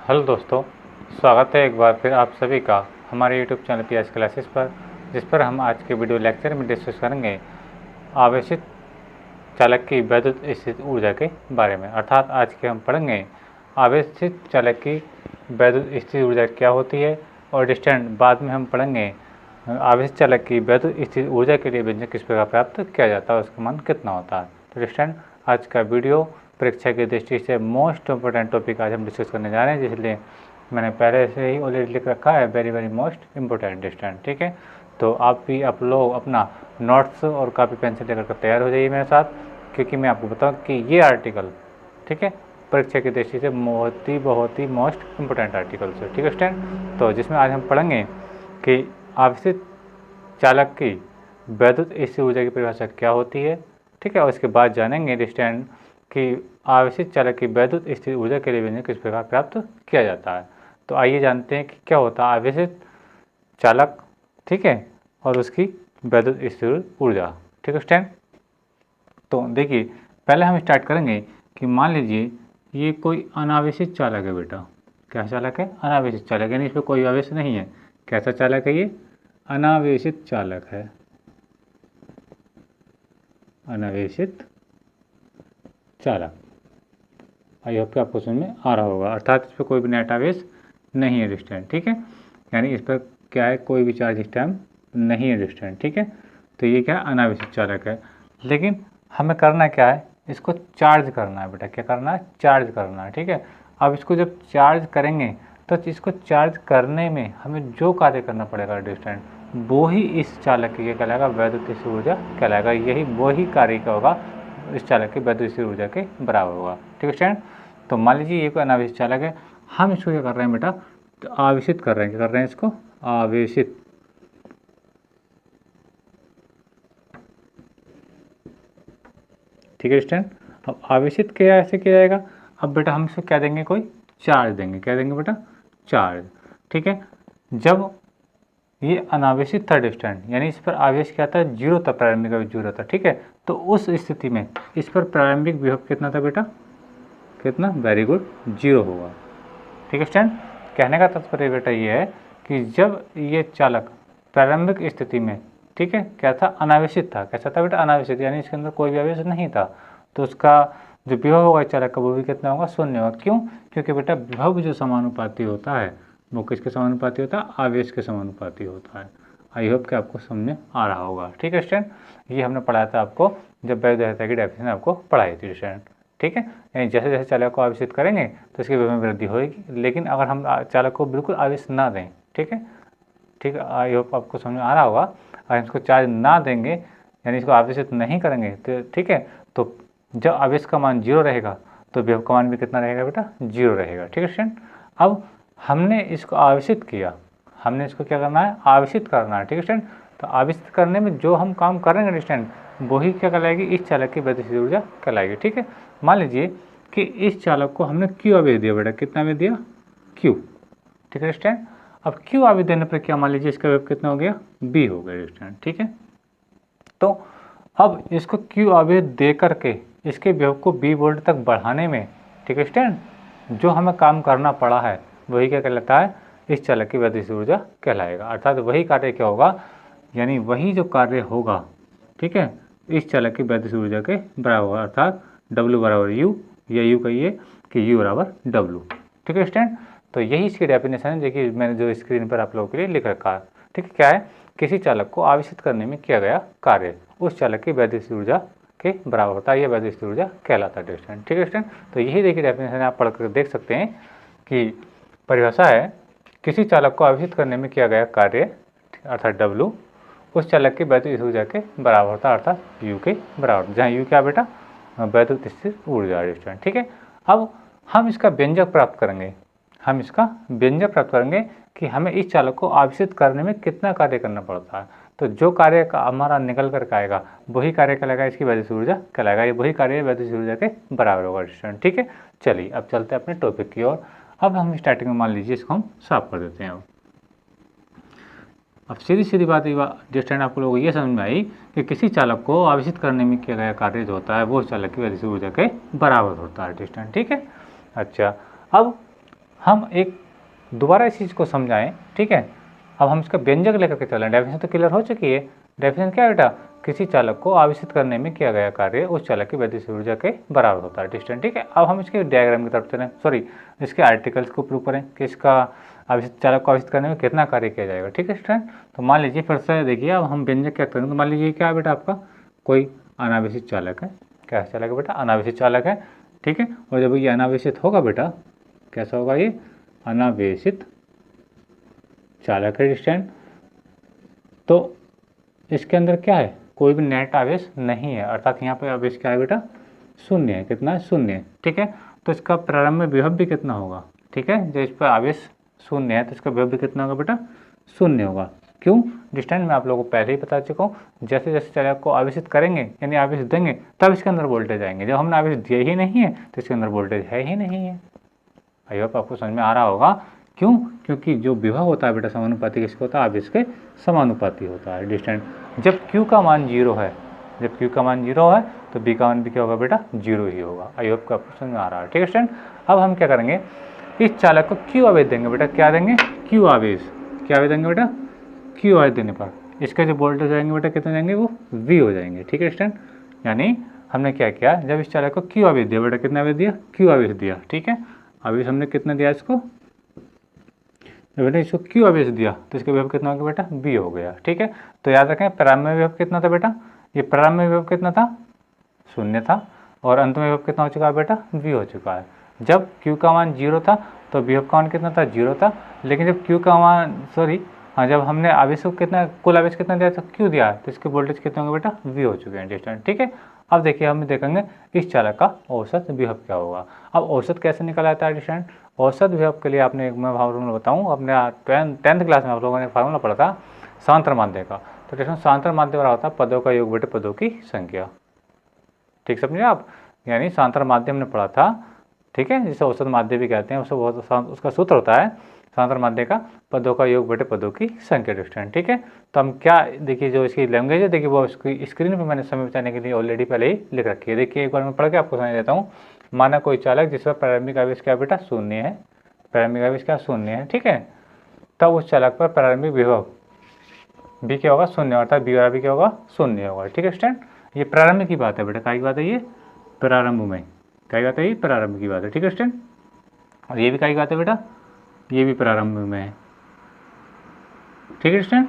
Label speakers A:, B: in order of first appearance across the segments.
A: Hello दोस्तों, स्वागत है एक बार फिर आप सभी का हमारे यूट्यूब चैनल पीएस क्लासेस पर, जिस पर हम आज के वीडियो लेक्चर में डिस्कस करेंगे आवेशित चालक की वैद्युत स्थित ऊर्जा के बारे में। अर्थात आज के हम पढ़ेंगे आवेशित चालक की वैद्युत स्थित ऊर्जा क्या होती है, और डिस्टेंट बाद में हम पढ़ेंगे आवेशित चालक की वैद्युत स्थित ऊर्जा के लिए व्यंजक किस प्रकार प्राप्त किया जाता है, उसका मान कितना होता है। तो डिस्टेंट आज का वीडियो परीक्षा की दृष्टि से मोस्ट इम्पोर्टेंट टॉपिक आज हम डिस्कस करने जा रहे हैं, इसलिए मैंने पहले से ही ऑलरेडी लिख रखा है वेरी मोस्ट इम्पोर्टेंट डिस्टेंस। ठीक है, तो आप लोग अपना नोट्स और कापी पेंसिल लेकर तैयार हो जाइए मेरे साथ, क्योंकि मैं आपको बताऊं कि ये आर्टिकल ठीक है परीक्षा की दृष्टि से बहुत ही मोस्ट इम्पोर्टेंट आर्टिकल है। ठीक है स्टूडेंट, तो जिसमें आज हम पढ़ेंगे कि आवेशित चालक की वैद्युत स्थिर ऊर्जा की परिभाषा क्या होती है। ठीक है, और इसके बाद जानेंगे स्टैंड कि आवेशित चालक की वैद्युत स्थिर ऊर्जा के लिए व्यंजक किस प्रकार प्राप्त किया जाता है। तो आइए जानते हैं कि क्या होता है आवेशित चालक, ठीक है, और उसकी वैद्युत स्थिर ऊर्जा। ठीक है स्टैंड, तो देखिए पहले हम स्टार्ट करेंगे कि मान लीजिए ये कोई अनावेशित चालक है बेटा। क्या चालक है? अनावेशित चालक, यानी इस पर कोई आवेश नहीं है। कैसा चालक है ये? अनावेशित चालक है, अनावेशित चालक। आई होप कि आपको समझ में आ रहा होगा। अर्थात इस पर कोई भी नेट आवेश नहीं है डिस्टेंट। ठीक है, यानी इस पर क्या है, कोई भी चार्ज इस टाइम नहीं है डिस्टेंट। ठीक है, तो ये क्या है, अनावेशित चालक है। लेकिन हमें करना क्या है, इसको चार्ज करना है बेटा। क्या करना है? चार्ज करना है। ठीक है, अब इसको जब चार्ज करेंगे तो इसको चार्ज करने में हमें जो कार्य करना पड़ेगा डिस्टेंट, वो ही इस चालक की क्या कहलाएगा, वैद्युत स्थिर ऊर्जा कहलाएगा। यही वही कार्य क्या होगा, इस चालक की वैद्युत स्थिर ऊर्जा के बराबर होगा। ठीक है स्टूडेंट, तो मान लीजिए ये कोई अनावेशित चालक है, हम इसको क्या कर रहे हैं बेटा, तो आवेशित कर रहे हैं। क्या कर रहे हैं? इसको आवेशित। ठीक है स्टूडेंट, अब आवेशित क्या ऐसे किया जाएगा। अब बेटा हम इसको क्या देंगे, कोई चार्ज देंगे। क्या देंगे बेटा? चार्ज। ठीक है, जब ये अनावेशित था डिस्टेंट, यानी इस पर आवेश क्या था, जीरो था, प्रारंभिक आवेश जीरो था। ठीक है, तो उस स्थिति में इस पर प्रारंभिक विभव कितना था बेटा? कितना? वेरी गुड, जीरो होगा। ठीक है स्टूडेंट, कहने का तात्पर्य बेटा ये है कि जब ये चालक प्रारंभिक स्थिति में, ठीक है, क्या था, अनावेशित था। कैसा था बेटा? अनावेशित, यानी इसके अंदर कोई भी आवेश नहीं था, तो उसका जो विभव होगा चालक का वो भी कितना होगा? शून्य होगा। क्यों? क्योंकि बेटा विभव जो समानुपाती होता है वो किसके समानुपाती होता है? आवेश के समानुपाती होता है। आई होप कि आपको समझ में आ रहा होगा। ठीक है स्टूडेंट, ये हमने पढ़ाया था आपको जब वैद्युत की डेफिनेशन आपको पढ़ाई थी स्टूडेंट। ठीक है, यानी जैसे जैसे चालक को आवेशित करेंगे तो इसकी विभव में वृद्धि होगी। लेकिन अगर हम चालक को बिल्कुल आवेश ना दें, ठीक है, ठीक है, आई होप आपको समझ में आ रहा होगा, अगर इसको चार्ज ना देंगे यानी इसको आवेशित नहीं करेंगे तो ठीक है, तो जब आवेश का मान जीरो रहेगा तो विभव का मान भी कितना रहेगा बेटा? जीरो रहेगा। ठीक है स्टूडेंट, अब हमने इसको आवेशित किया, हमने इसको क्या करना है? आवेशित करना है। ठीक है स्टूडेंट, तो आवेशित करने में जो हम काम करेंगे स्टूडेंट, वही क्या कहलाएगी? इस चालक की वैद्युत ऊर्जा कहलाएगी। ठीक है, मान लीजिए कि इस चालक को हमने क्यू आवेश दिया बेटा। कितना आवेश दिया? क्यू। ठीक है स्टूडेंट, अब क्यू आवेश देने पर क्या, मान लीजिए इसका वेव कितना हो गया? बी हो गया स्टूडेंट। ठीक है, तो अब इसको क्यू आवेश दे करके इसके वेव को बी वोल्ट तक बढ़ाने में, ठीक है स्टूडेंट, जो हमें काम करना पड़ा है वही क्या कहलाता है? इस चालक की वैद्युत ऊर्जा कहलाएगा। अर्थात वही कार्य क्या होगा, यानी वही जो कार्य होगा, ठीक है, इस चालक की वैद्युत ऊर्जा के बराबर होगा। अर्थात W बराबर U, या U कहिए कि U बराबर W। ठीक है स्टूडेंट, तो यही इसकी डेफिनेशन है, देखिए मैंने जो स्क्रीन पर आप लोगों के लिए लिख रखा है। ठीक है, क्या है, किसी चालक को आवेशित करने में किया गया कार्य उस चालक की वैद्युत ऊर्जा के बराबर होता है, यह वैद्युत ऊर्जा कहलाता है स्टूडेंट। ठीक है स्टूडेंट, तो यही देखिए डेफिनेशन आप पढ़ कर देख सकते हैं कि परिभाषा है, किसी चालक को आवेशित करने में किया गया कार्य अर्थात W उस चालक की वैद्युत ऊर्जा के बराबर होता है, अर्थात U के बराबर, जहाँ U क्या बेटा? वैद्युत स्थिर ऊर्जा स्टूडेंट। ठीक है, अब हम इसका व्यंजक प्राप्त करेंगे, हम इसका व्यंजक प्राप्त करेंगे कि हमें इस चालक को आवेशित करने में कितना कार्य करना पड़ता है। तो जो कार्य का हमारा निकल कर आएगा वही कार्य कहलाएगा इसकी वैद्युत ऊर्जा कहलाएगा, ये वही कार्य वैद्युत ऊर्जा के बराबर होगा स्टूडेंट। ठीक है, चलिए अब चलते हैं अपने टॉपिक की ओर। अब हम स्टार्टिंग में मान लीजिए इसको हम साफ कर देते हैं। अब सीधी बात स्टूडेंट आपको लोगों को ये समझ में आई कि किसी चालक को आवेशित करने में किया गया कार्य जो होता है वो चालक की वैद्युत ऊर्जा के बराबर होता है स्टूडेंट। ठीक है, अच्छा, अब हम एक दोबारा इस चीज़ को समझाएं, ठीक है। अब हम इसका व्यंजक लेकर के चलें। डेफिनेशन तो क्लियर हो चुकी है। डेफिनेशन क्या है बेटा, किसी चालक को आवेशित करने में किया गया कार्य उस चालक की वैद्युत ऊर्जा के बराबर होता है, डिस्टेंस, ठीक है। अब हम इसके डायग्राम की तरफ चलें, सॉरी इसके आर्टिकल्स को प्रूव करें कि इसका आवेशित चालक को आवेशित करने में कितना कार्य किया जाएगा, ठीक है स्टूडेंट। तो मान लीजिए फिर से देखिए, अब हम व्यंजक क्या करेंगे। तो मान लीजिए क्या है बेटा, आपका कोई अनावेशित चालक है। क्या चालक है बेटा, अनावेशित चालक है, ठीक है। और जब ये अनावेशित होगा बेटा, कैसा होगा, ये अनावेशित चालक है डिस्टेंस, तो इसके अंदर क्या है, कोई भी नेट आवेश नहीं है, अर्थात यहाँ पे आवेश क्या है बेटा, शून्य है। कितना है, शून्य है, ठीक है। तो इसका प्रारंभ में विभव भी कितना होगा, ठीक है। जो इस पर आवेश शून्य है तो इसका विभव भी कितना होगा बेटा, शून्य होगा। क्यों, डिस्टेंस मैं आप लोगों को पहले ही बता चुका हूँ। जैसे जैसे चालक को आवेशित करेंगे यानी आवेश देंगे तब इसके अंदर वोल्टेज आएंगे। जब हमने आवेश दिया ही नहीं है तो इसके अंदर वोल्टेज है ही नहीं है। आई होप आपको समझ में आ रहा होगा। क्यों, क्योंकि जो विभव होता है बेटा समानुपाती किसके होता है, आवेश के समानुपाती होता है डिस्टेंस। जब Q का मान 0 है, जब Q का मान 0 है तो B का मान भी क्या होगा बेटा, 0 ही होगा। आई होप आपको समझ में आ रहा है, ठीक है स्टूडेंट। अब हम क्या करेंगे, इस चालक को Q आवेश देंगे बेटा। क्या देंगे, Q आवेश। क्या आवेश देंगे बेटा, Q आवेश देने पर इसके जो वोल्टेज आएंगे बेटा कितने जाएंगे, वो V हो जाएंगे, ठीक है स्टूडेंट। यानी हमने क्या किया, जब इस चालक को Q आवेश दिया बेटा, कितना आवेश दिया, Q आवेश दिया, ठीक है। आवेश हमने कितना दिया इसको, बेटा इसको Q आवेश दिया तो इसका विभव कितना हो गया बेटा, B हो गया, ठीक है। तो याद रखें प्रारंभ में विभव कितना था बेटा, ये प्रारंभ में विभव कितना था, शून्य था, और अंत में विभव कितना हो चुका है बेटा, V हो चुका है। जब Q का मान 0 था तो विभव का मान कितना था, 0 था। लेकिन जब Q का मान हाँ, जब हमने आवेश को कितना, कुल आवेश कितना दिया था, Q दिया, तो इसके वोल्टेज कितने होंगे बेटा, V हो चुके हैं डिस्टेंस, ठीक है। अब देखिए हम देखेंगे इस चालक का औसत विभव क्या होगा। अब औसत कैसे निकल आता है डिस्टेंस, औसत विभव के लिए आपने एक मैं फार्मूला बताऊँ, अपने 10th क्लास में आप लोगों ने फार्मूला पढ़ा था समांतर माध्य का। तो डिस्टेंस समांतर माध्य वाला होता है पदों का योग बटे पदों की संख्या, ठीक समझे आप। यानी समांतर माध्य हमने पढ़ा था, ठीक है, जिसे औसत माध्य भी कहते हैं। उसका सूत्र होता है समांतर माध्य का पदों का योग बटे पदों की संख्या डिस्टेंस, ठीक है। तो हम क्या देखिए, जो इसकी लैंग्वेज है देखिए, वो उसकी स्क्रीन पे मैंने समय बचाने के लिए ऑलरेडी पहले ही लिख रखी है। देखिए एक बार मैं पढ़ के आपको समझ देता हूँ। माना कोई चालक जिस पर प्रारंभिक आवेश क्या बेटा, शून्य है, प्रारंभिक आवेश क्या, शून्य है, ठीक है। तब उस चालक पर प्रारंभिक विभव भी क्या होगा, शून्य, अर्थात बी बराबर क्या होगा, शून्य होगा, ठीक है स्टूडेंट। ये प्रारंभ की बात है बेटा, क्या की बात है, ये प्रारंभ में क्या बात है, ये प्रारंभ की बात है, ठीक है स्टूडेंट। और ये भी क्या की बात है बेटा, ये भी प्रारंभ में है, ठीक है स्टूडेंट।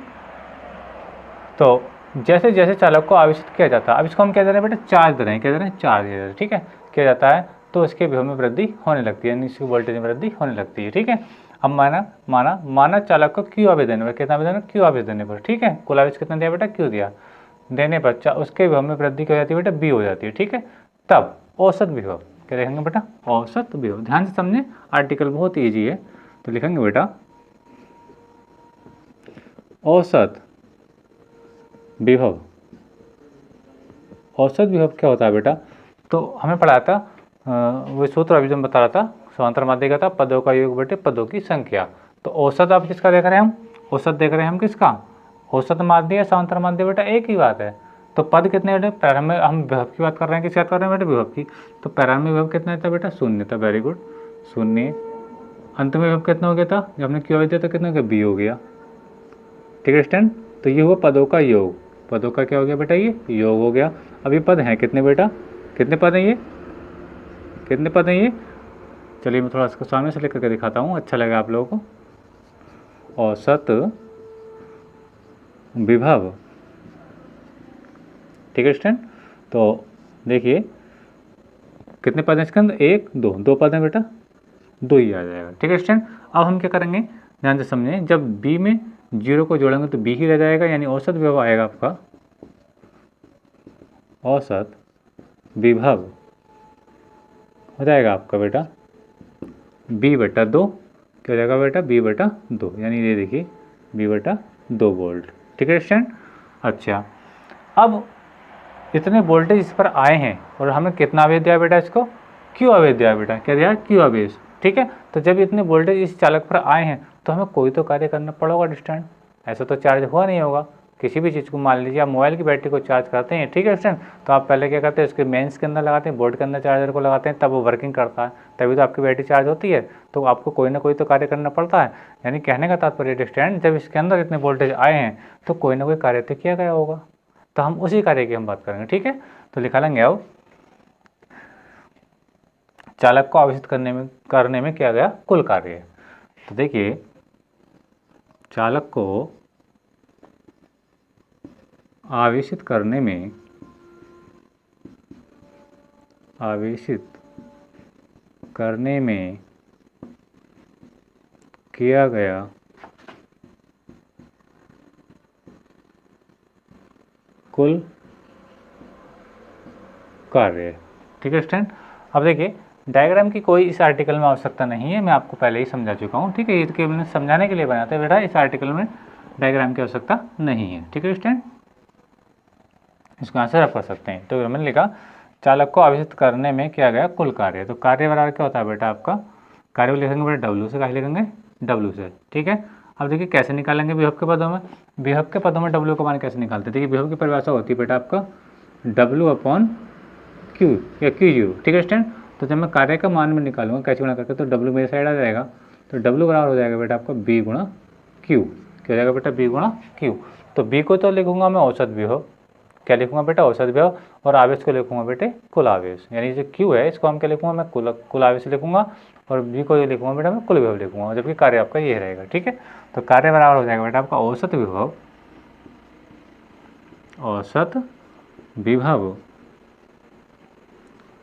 A: तो जैसे जैसे चालक को आवेशित किया जाता है, अब इसको हम क्या दे रहे हैं बेटा, चार्ज दे रहे हैं, क्या दे रहे हैं, चार्ज दे रहे हैं, ठीक है, किया जाता है तो इसके विभव में वृद्धि होने लगती है, यानी इसकी वोल्टेज में वृद्धि होने लगती है, ठीक है। अब माना चालक को Q आवेश देने पर, कितना आवेश देना, Q आवेश देने पर, ठीक है। कुल आवेश कितना दिया बेटा, Q दिया, देने पर उसके विभव में वृद्धि क्या हो जाती है बेटा, B हो जाती है, ठीक है। तब औसत विभव क्या देखेंगे बेटा, औसत विभव, ध्यान से समझे, आर्टिकल बहुत ईजी है। तो लिखेंगे बेटा औसत विभव। औसत विभव क्या होता है बेटा, तो हमें पढ़ा था वो सूत्र अभी जो बता रहा था, समांतर माध्य का था पदों का योग बटे पदों की संख्या। तो औसत आप किसका देख रहे हैं, हम औसत देख रहे हैं हम किसका, औसत माध्य या समांतर माध्य बेटा एक ही बात है। तो पद कितने बेटे, प्रारंभ में हम विभव की बात कर रहे हैं, किसकी बात कर रहे हैं बेटा, विभव की। तो प्रारंभ में विभव कितना था बेटा, शून्य था, वेरी गुड, शून्य। अंत में विभव कितना हो गया था, जब हमने क्यों दिया तो कितना हो गया, B हो गया, ठीक है स्टूडेंट। तो ये हुआ पदों का योग, पदों का क्या हो गया बेटा, ये योग हो गया। अब ये पद हैं कितने बेटा, कितने पद हैं ये, कितने पद हैं ये, चलिए मैं थोड़ा इसको सामने से लेकर के दिखाता हूँ, अच्छा लगा आप लोगों को। औसत विभव, ठीक है स्टूडेंट। तो देखिए कितने पद हैं इसके अंदर, एक दो पद हैं बेटा, 2 ही आ जाएगा, ठीक है स्टूडेंट। अब हम क्या करेंगे, ध्यान से समझें, जब B में 0 को जोड़ेंगे तो B ही रह जाएगा, यानी औसत विभव आएगा आपका, औसत विभव हो जाएगा आपका बेटा B/2, क्या हो जाएगा बेटा, B/2, यानी ये देखिए B/2 वोल्ट, ठीक है स्टूडेंट। अच्छा, अब इतने वोल्टेज इस पर आए हैं और हमने कितना आवेश दिया बेटा, इसको Q आवेश दिया बेटा, क्या दिया, Q आवेश, ठीक है। तो जब इतने वोल्टेज इस चालक पर आए हैं तो हमें कोई तो कार्य करना पड़ेगा डिस्टेंस, ऐसा तो चार्ज हुआ नहीं होगा, किसी भी चीज़ को, मान लीजिए आप मोबाइल की बैटरी को चार्ज करते हैं, ठीक है स्टूडेंट, तो आप पहले क्या करते हैं, उसके मेंस के अंदर लगाते हैं, बोर्ड के अंदर चार्जर को लगाते हैं, तब वो वर्किंग करता है, तभी तो आपकी बैटरी चार्ज होती है। तो आपको कोई ना कोई तो कार्य करना पड़ता है। यानी कहने का तात्पर्य स्टूडेंट, जब इसके अंदर इतने वोल्टेज आए हैं तो कोई ना कोई कार्य तो किया गया होगा। तो हम उसी कार्य की हम बात करेंगे, ठीक है। तो लिखा लेंगे अब चालक को आवेशित करने में किया गया कुल कार्य। तो देखिए, चालक को आवेशित करने में किया गया कुल कार्य, ठीक है स्टूडेंट। अब देखिए, डायग्राम की कोई इस आर्टिकल में आवश्यकता नहीं है, मैं आपको पहले ही समझा चुका हूँ, ठीक है। ये तो केवल समझाने के लिए बनाते हैं बेटा, इस आर्टिकल में डायग्राम की आवश्यकता नहीं है, ठीक है स्टूडेंट। इसको आंसर आप कर सकते हैं। तो मैंने लिखा चालक को आवेशित करने में किया गया कुल कार्य। तो कार्य बराबर क्या होता है बेटा आपका, कार्य को लिखेंगे बेटा डब्ल्यू से, क्या लिखेंगे डब्ल्यू से, ठीक है। अब देखिए कैसे निकालेंगे विभव के पदों में, विभव के पदों में डब्ल्यू का मान कैसे निकालते हैं। देखिए विभव की परिभाषा होती है बेटा आपका डब्ल्यू अपॉन क्यू या क्यू यू, ठीक है स्टूडेंट। तो जब मैं कार्य का मान में निकालूंगा कैसे गुणा करके, तो डब्ल्यू मेरे साइड आ जाएगा, तो डब्ल्यू बराबर हो जाएगा बेटा आपका बी गुणा क्यू, क्या हो जाएगा बेटा बी गुणा क्यू। तो बी को तो लिखूंगा मैं औसत विभव, क्या लिखूंगा बेटा औसत विभव, और आवेश को लिखूंगा बेटे कुल आवेश, यानी जो क्यू है इसको हम क्या लिखूंगा मैं कुल आवेश लिखूंगा, और बी को ये लिखूंगा बेटा मैं कुल विभव लिखूंगा, जबकि कार्य आपका ये रहेगा, ठीक है। तो कार्य बराबर हो जाएगा बेटा आपका औसत विभव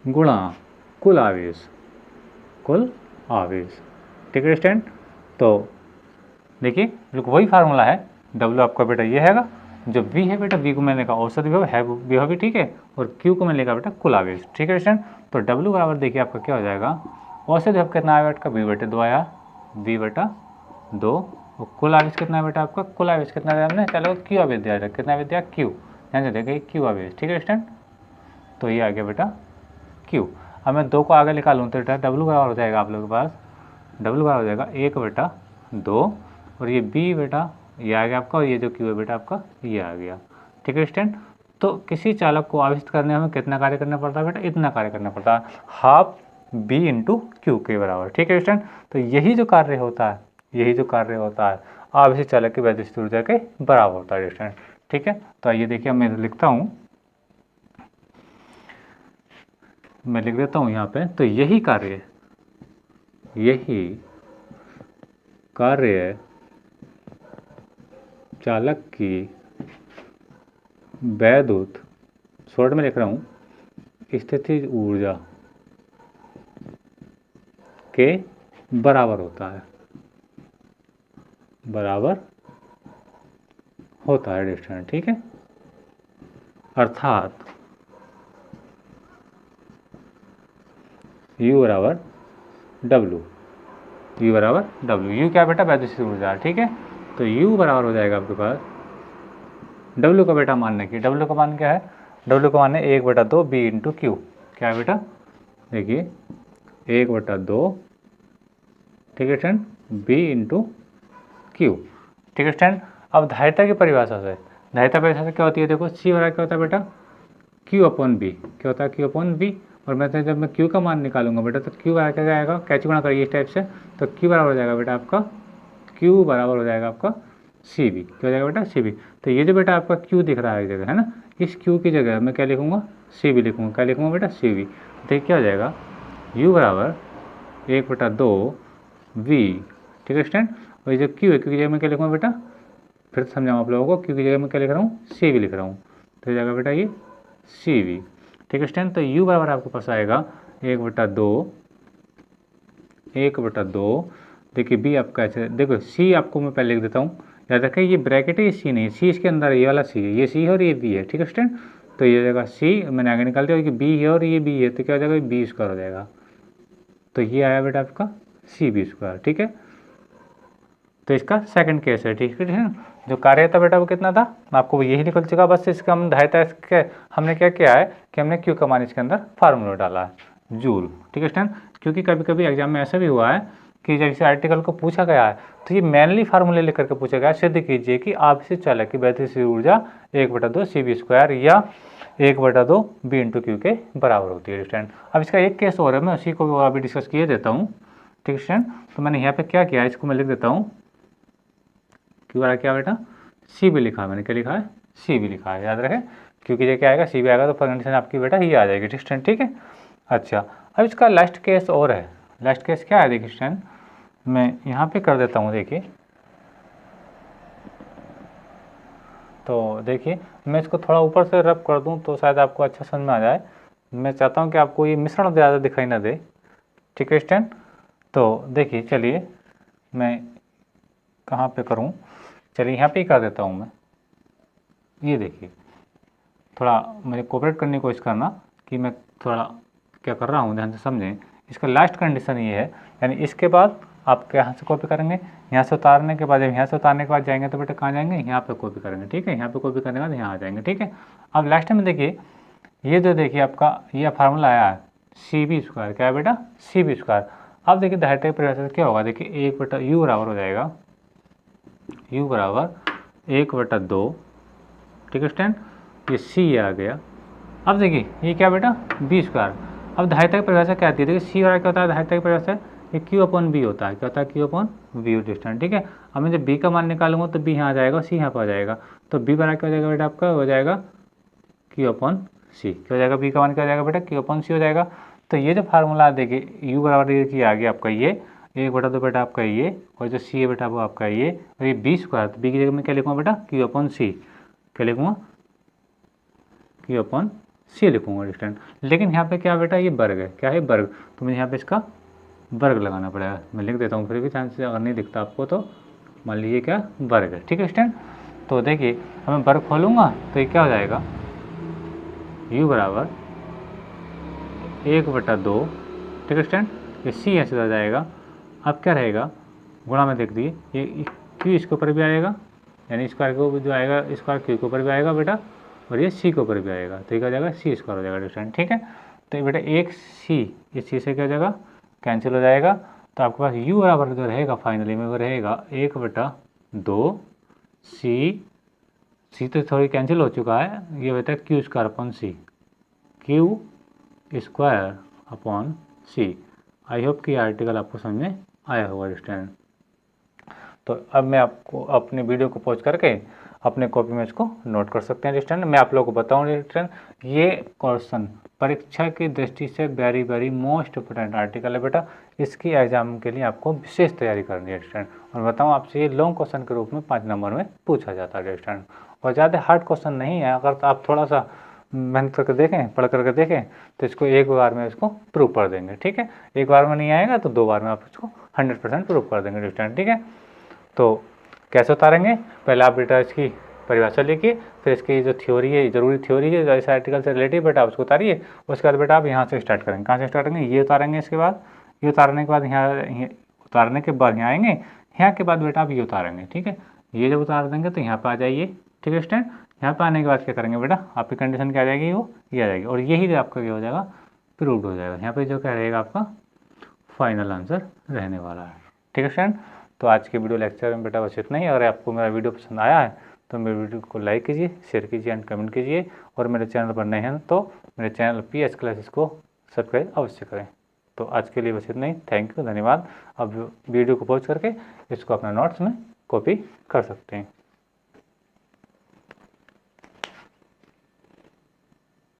A: गुणा कुल आवेश, ठीक है स्टूडेंट। तो देखिए वही फार्मूला है, डब्ल्यू आपका बेटा ये हैगा, जो बी है बेटा, बी को मैंने लिखा औसत विभव है विभव भी, ठीक है, और क्यू को मैंने लिखा बेटा कुल आवेश, ठीक है स्टूडेंट। तो डब्ल्यू बराबर देखिए आपका क्या हो जाएगा, औसत विभव कितना आया बेटा, बी बटे 2 आया, बी बटा 2, और कुल आवेश कितना है बेटा आपका, कुल आवेश कितना दिया हमने, चलो क्यू आवेश दिया जाए, कितना आवेश दिया क्यू, ध्यान से देखिए क्यू आवेश, ठीक है स्टूडेंट। तो ये आ गया बेटा क्यू। अब मैं 2 को आगे निकालूँ तो बेटा डब्ल्यू बराबर हो जाएगा आप लोगों के पास, डब्ल्यू बराबर हो जाएगा 1 बटा 2, और ये बी बेटा ये आ गया आपका, और ये जो क्यू है बेटा आपका ये आ गया, ठीक है स्टूडेंट। तो किसी चालक को आवेशित करने में कितना कार्य करना पड़ता है बेटा, इतना कार्य करना पड़ता है, हाफ बी इंटू क्यू के बराबर, ठीक है स्टूडेंट। तो यही जो कार्य होता है आवेशित चालक की वैद्युत ऊर्जा के बराबर होता है स्टूडेंट, ठीक है। तो आइए देखिए मैं लिखता हूँ, मैं लिख देता हूँ यहाँ पे, तो यही कार्य चालक की वैद्युत, शॉर्ट में लिख रहा हूँ, स्थितिज ऊर्जा के बराबर होता है, स्टूडेंट, ठीक है। अर्थात U बराबर W, U क्या बेटा वैद्युत ऊर्जा, ठीक है। तो U बराबर हो जाएगा आपके पास W का बेटा मान की, W का मान क्या है, W का मान है 1 बटा 2 B इंटू क्यू, क्या है बेटा देखिए 1 बटा 2, ठीक है स्टूडेंट, B इंटू क्यू, ठीक है स्टूडेंट। अब धारिता की परिभाषा से, क्या होती है, देखो C बराबर क्या होता है बेटा Q अपॉन B, क्या होता है Q अपॉन B, और मैं जब मैं Q का मान निकालूंगा बेटा तो Q बराबर क्या जाएगा, कैसे गुणा करिए इस टाइप से, तो Q बराबर हो जाएगा बेटा आपका, Q बराबर हो जाएगा आपका CB, क्या हो जाएगा बेटा CB। तो ये जो बेटा आपका Q दिख रहा है एक जगह है ना, इस Q की जगह मैं क्या लिखूंगा CB लिखूंगा, क्या लिखूंगा बेटा CB। तो क्या हो जाएगा U बराबर 1 बटा 2 V, ठीक है स्टूडेंट। और ये जो Q है, Q की जगह मैं क्या लिखूंगा बेटा, फिर समझाऊँ आप लोगों को, Q की जगह मैं क्या लिख रहा हूँ CB लिख रहा हूँ, तो हो जाएगा बेटा ये CB, ठीक है स्टूडेंट। तो U बराबर आपके पास आएगा 1 बटा 2, देखिए B आपका ऐसे, देखो C आपको मैं पहले लिख देता हूँ, याद रखें ये ब्रैकेट है, ये C नहीं, C इसके अंदर है, ये वाला C है, ये C है और ये B है, ठीक है स्टूडेंट। तो ये हो जाएगा C, मैंने आगे निकाल दिया कि B है और ये B है, तो क्या हो जाएगा B स्क्वायर हो जाएगा, तो ये आया बेटा आपका CB स्क्वायर, ठीक है। तो इसका सेकंड केस है, ठीक है। जो कार्य था बेटा वो कितना था, आपको यही निकल चुका, बस इसका हम धारिता इसके हमने क्या किया है कि हमने Q का मान इसके अंदर फार्मूला डाला है जूल, ठीक है स्टूडेंट। क्योंकि कभी कभी एग्जाम में ऐसा भी हुआ है कि जब इस आर्टिकल को पूछा गया है तो ये मेनली फार्मूले लेकर के पूछा गया है, सिद्ध कीजिए कि आवेशित चालक की गतिशील ऊर्जा 1/2 CV² या 1/2 B/Q के बराबर होती है स्टूडेंट। अब इसका एक केस और है, मैं उसी को अभी डिस्कस किए देता हूँ, ठीक है स्टूडेंट। तो मैंने यहाँ पे क्या किया है, इसको मैं लिख देता हूँ, क्यू वाला क्या बेटा CV लिखा है, मैंने क्या लिखा है CV लिखा है, याद रखें, क्योंकि ये क्या आएगा CV आएगा तो कंडीशन आपकी बेटा ये आ जाएगी, स्टूडेंट, ठीक है। अच्छा, अब इसका लास्ट केस और है, लास्ट केस क्या है देखिए स्टूडेंट, मैं यहाँ पे कर देता हूँ, देखिए, तो देखिए मैं इसको थोड़ा ऊपर से रब कर दूँ तो शायद आपको अच्छा समझ में आ जाए। मैं चाहता हूँ कि आपको ये मिश्रण ज़्यादा दिखाई ना दे, ठीक है स्टूडेंट। तो देखिए, चलिए मैं कहाँ पे करूँ, चलिए यहाँ पे ही कर देता हूँ मैं। ये देखिए, थोड़ा मुझे कोऑपरेट करने की कोशिश करना कि मैं थोड़ा क्या कर रहा हूँ, ध्यान से समझें। इसका लास्ट कंडीशन ये है, यानी इसके बाद आप यहाँ से कॉपी करेंगे, यहाँ से उतारने के बाद, जब यहाँ से उतारने के बाद जाएंगे तो बेटा कहाँ जाएंगे, यहाँ पे कॉपी करेंगे, ठीक है। यहाँ पे कॉपी करने के बाद यहाँ आ जाएंगे, ठीक है। अब लास्ट में देखिए, ये जो देखिए आपका ये फार्मूला आया है CV², क्या है बेटा CV²। अब देखिए धारिता की परिभाषा से क्या होगा, देखिए 1/U बराबर हो जाएगा, U बराबर 1/2, ठीक है स्टूडेंट, ये C आ गया। अब देखिए ये क्या बेटा B²। अब धारिता की परिभाषा क्या आती है, देखिए C वाला क्या होता है, धारिता की परिभाषा ये Q/B होता है, क्या होता है Q/B डिस्टेंस, ठीक है। अब मैं जब B का मान निकालूंगा तो B यहाँ आ जाएगा, C यहाँ पर आ जाएगा, तो B बराबर क्या हो जाएगा बेटा आपका, हो जाएगा Q/C, क्या हो जाएगा, B का मान क्या हो जाएगा बेटा Q/C हो जाएगा। तो ये जो फार्मूला देखिए U बराबर ये आ गया आपका ये 1/2 बेटा आपका ये, और जो C है बेटा वो आपका ये, और ये B², तो B की जगह मैं क्या लिखूँगा बेटा Q/C, क्या लिखूँगा Q/C लिखूँगा डिस्टेंस। लेकिन यहाँ पे क्या बेटा ये वर्ग है, क्या है वर्ग, तो मुझे यहाँ पे इसका वर्ग लगाना पड़ेगा, मैं लिख देता हूँ फिर भी, चांस अगर नहीं दिखता आपको तो मान लीजिए क्या वर्ग है, ठीक है स्टूडेंट। तो देखिए अब मैं वर्ग खोलूँगा तो ये क्या हो जाएगा, U बराबर 1/2, ठीक है स्टूडेंट, ये C ऐसे आ जाएगा। अब क्या रहेगा, गुणा में देख दिए, ये Q इसके ऊपर भी आएगा, यानी स्क्वायर को जो आएगा स्क्वायर Q के ऊपर भी आएगा बेटा, और ये C के ऊपर भी आएगा, तो ये क्या हो जाएगा C² हो जाएगा स्टूडेंट, ठीक है। तो ये बेटा एक C, इस C से क्या हो जाएगा कैंसिल हो जाएगा, तो आपके पास U बराबर जो रहेगा फाइनली में वो रहेगा 1/2 C तो थोड़ी कैंसिल हो चुका है, ये बेटा Q²/C, Q²/C। आई होप कि आर्टिकल आपको समझ में आया होगा स्टूडेंट। तो अब मैं आपको अपने वीडियो को पॉज करके अपने कॉपी में इसको नोट कर सकते हैं स्टूडेंट। मैं आप लोगों को बताऊँ स्टूडेंट, ये क्वेश्चन परीक्षा की दृष्टि से very very most important article है बेटा, इसकी एग्जाम के लिए आपको विशेष तैयारी करनी है स्टूडेंट। और बताऊँ आपसे ये लॉन्ग क्वेश्चन के रूप में 5 नंबर में पूछा जाता है स्टूडेंट, और ज़्यादा हार्ड क्वेश्चन नहीं है। अगर तो आप थोड़ा सा मेहनत करके देखें, पढ़ करके देखें, तो इसको एक बार में इसको प्रूव कर देंगे, ठीक है। एक बार में नहीं आएगा तो 2 बार में आप इसको 100% प्रूव कर देंगे स्टूडेंट, ठीक है। तो कैसे उतारेंगे, पहले आप बेटा इसकी परिभाषा लिखिए, फिर इसकी जो थ्योरी है, जरूरी थ्योरी है इस आर्टिकल से रिलेटेड बेटा आप उसको उतारिए। उसके बाद बेटा आप यहाँ से स्टार्ट करेंगे, कहाँ से स्टार्ट करेंगे, ये उतारेंगे, इसके बाद ये उतारने के बाद यहाँ उतारने के बाद यहाँ आएंगे, यहाँ के बाद बेटा आप ये उतारेंगे, ठीक है। ये जब उतार देंगे तो यहाँ पर आ जाइए, ठीक है स्टूडेंट। यहाँ पर आने के बाद क्या करेंगे बेटा, आपकी कंडीशन क्या आ जाएगी, वो ये आ जाएगी, और यही जो आपका क्या हो जाएगा प्रूव्ड हो जाएगा। यहाँ पे जो क्या रहेगा आपका फाइनल आंसर रहने वाला है, ठीक है स्टूडेंट। तो आज के वीडियो लेक्चर में बेटा बस इतना ही। अगर आपको मेरा वीडियो पसंद आया है तो मेरे वीडियो को लाइक कीजिए, शेयर कीजिए एंड कमेंट कीजिए, और मेरे चैनल पर नए हैं तो मेरे चैनल PS क्लासेस को सब्सक्राइब अवश्य करें। तो आज के लिए बस इतना ही, थैंक यू, धन्यवाद। अब वीडियो को पॉज करके इसको अपना नोट्स में कॉपी कर सकते हैं।